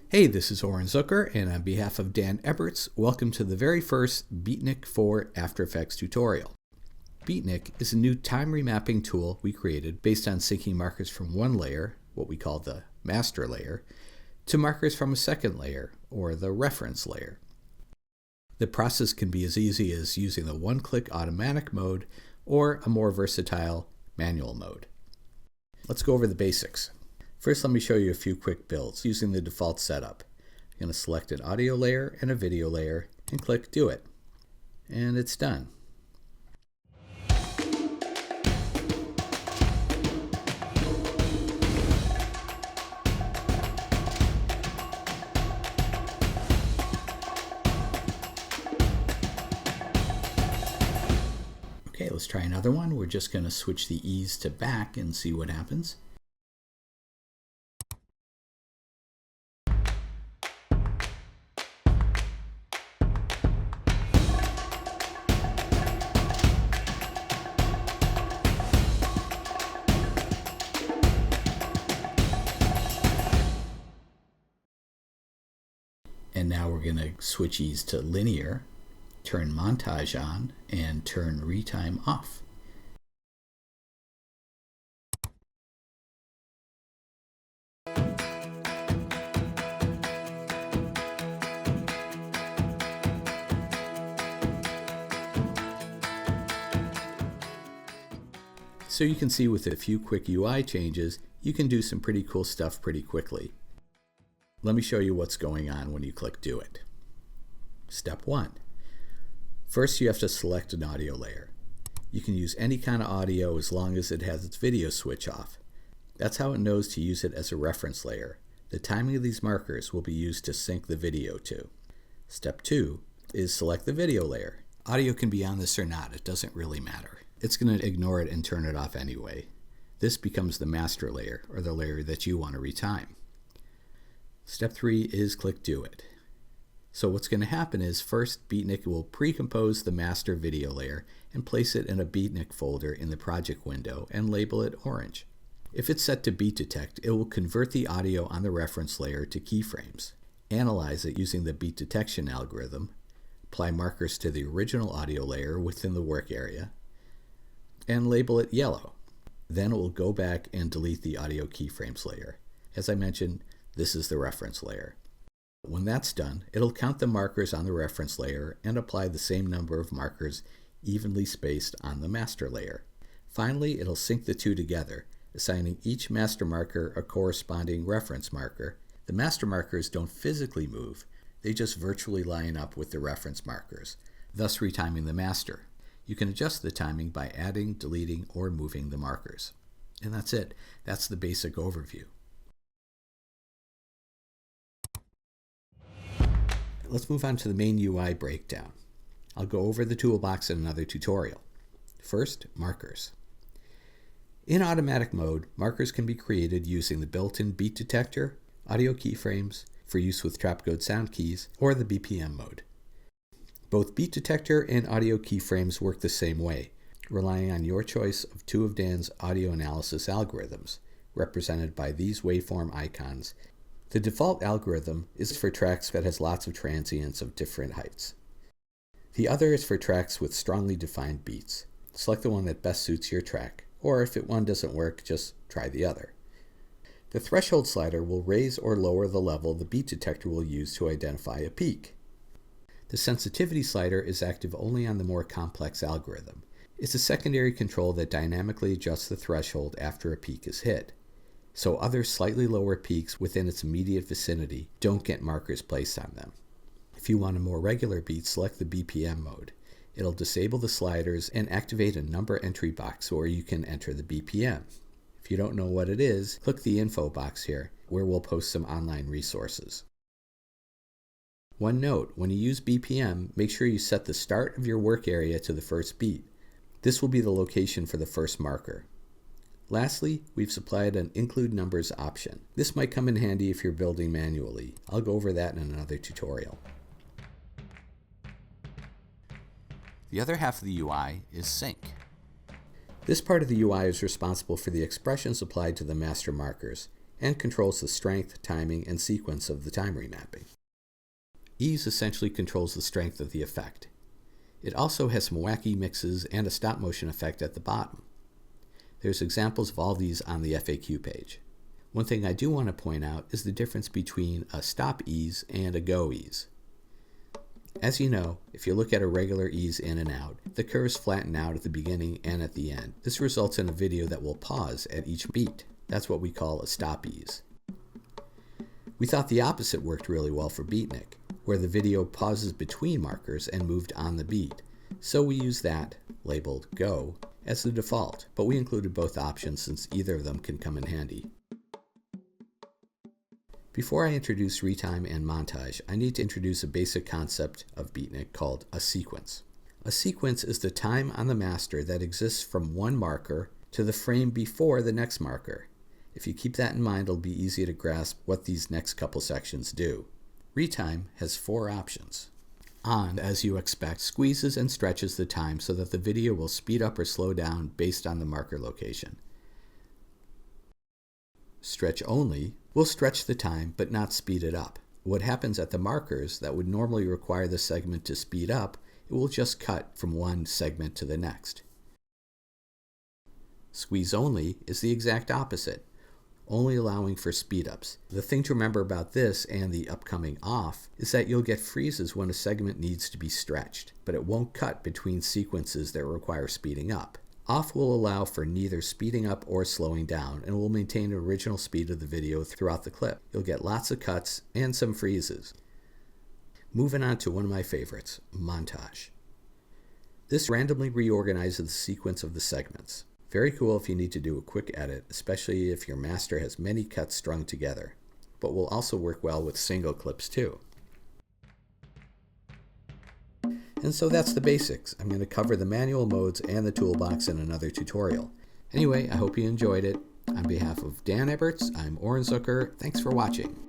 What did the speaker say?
Hey, this is Oren Zucker, and on behalf of Dan Eberts, welcome to the very first Beatnik for After Effects tutorial. Beatnik is a new time remapping tool we created based on syncing markers from one layer, what we call the master layer, to markers from a second layer, or the reference layer. The process can be as easy as using the one-click automatic mode or a more versatile manual mode. Let's go over the basics. First, let me show you a few quick builds using the default setup. I'm going to select an audio layer and a video layer and click Do It. And it's done. Okay, let's try another one. We're just going to switch the ease to back and see what happens. And now we're going to switch ease to linear, turn montage on, and turn retime off. So you can see with a few quick UI changes, you can do some pretty cool stuff pretty quickly. Let me show you what's going on when you click Do It. Step 1. First, you have to select an audio layer. You can use any kind of audio as long as it has its video switch off. That's how it knows to use it as a reference layer. The timing of these markers will be used to sync the video to. Step 2 is select the video layer. Audio can be on this or not, it doesn't really matter. It's going to ignore it and turn it off anyway. This becomes the master layer, or the layer that you want to retime. Step 3 is click Do It. So what's going to happen is first Beatnik will pre-compose the master video layer and place it in a Beatnik folder in the project window and label it orange. If it's set to beat detect, it will convert the audio on the reference layer to keyframes, analyze it using the beat detection algorithm, apply markers to the original audio layer within the work area, and label it yellow. Then it will go back and delete the audio keyframes layer. As I mentioned, this is the reference layer. When that's done, it'll count the markers on the reference layer and apply the same number of markers evenly spaced on the master layer. Finally, it'll sync the two together, assigning each master marker a corresponding reference marker. The master markers don't physically move, they just virtually line up with the reference markers, thus retiming the master. You can adjust the timing by adding, deleting, or moving the markers. And that's it. That's the basic overview. Let's move on to the main UI breakdown. I'll go over the toolbox in another tutorial. First, markers. In automatic mode, markers can be created using the built-in beat detector, audio keyframes for use with trapcode sound keys, or the BPM mode. Both beat detector and audio keyframes work the same way, relying on your choice of two of Dan's audio analysis algorithms, represented by these waveform icons. The default algorithm is for tracks that has lots of transients of different heights. The other is for tracks with strongly defined beats. Select the one that best suits your track, or if one doesn't work, just try the other. The threshold slider will raise or lower the level the beat detector will use to identify a peak. The sensitivity slider is active only on the more complex algorithm. It's a secondary control that dynamically adjusts the threshold after a peak is hit, so other slightly lower peaks within its immediate vicinity don't get markers placed on them. If you want a more regular beat, select the BPM mode. It'll disable the sliders and activate a number entry box where you can enter the BPM. If you don't know what it is, click the info box here, where we'll post some online resources. One note, when you use BPM, make sure you set the start of your work area to the first beat. This will be the location for the first marker. Lastly, we've supplied an include numbers option. This might come in handy if you're building manually. I'll go over that in another tutorial. The other half of the UI is sync. This part of the UI is responsible for the expressions applied to the master markers. and controls the strength, timing, and sequence of the time remapping. Ease essentially controls the strength of the effect. It also has some wacky mixes and a stop motion effect at the bottom. There's examples of all these on the FAQ page. One thing I do want to point out is the difference between a stop ease and a go ease. As you know, if you look at a regular ease in and out, the curves flatten out at the beginning and at the end. This results in a video that will pause at each beat. That's what we call a stop ease. We thought the opposite worked really well for Beatnik, where the video pauses between markers and moved on the beat. So we use that, labeled go, as the default, but we included both options since either of them can come in handy. Before I introduce retime and montage, I need to introduce a basic concept of Beatnik called a sequence. A sequence is the time on the master that exists from one marker to the frame before the next marker. If you keep that in mind, it'll be easy to grasp what these next couple sections do. Retime has 4 options. On, as you expect, squeezes and stretches the time so that the video will speed up or slow down based on the marker location. Stretch only will stretch the time but not speed it up. What happens at the markers that would normally require the segment to speed up, it will just cut from one segment to the next. Squeeze only is the exact opposite, only allowing for speed-ups. The thing to remember about this and the upcoming off is that you'll get freezes when a segment needs to be stretched, but it won't cut between sequences that require speeding up. Off will allow for neither speeding up or slowing down and will maintain the original speed of the video throughout the clip. You'll get lots of cuts and some freezes. Moving on to one of my favorites, montage. This randomly reorganizes the sequence of the segments. Very cool if you need to do a quick edit, especially if your master has many cuts strung together, but will also work well with single clips too. And so that's the basics. I'm going to cover the manual modes and the toolbox in another tutorial. Anyway, I hope you enjoyed it. On behalf of Dan Eberts, I'm Oren Zucker. Thanks for watching.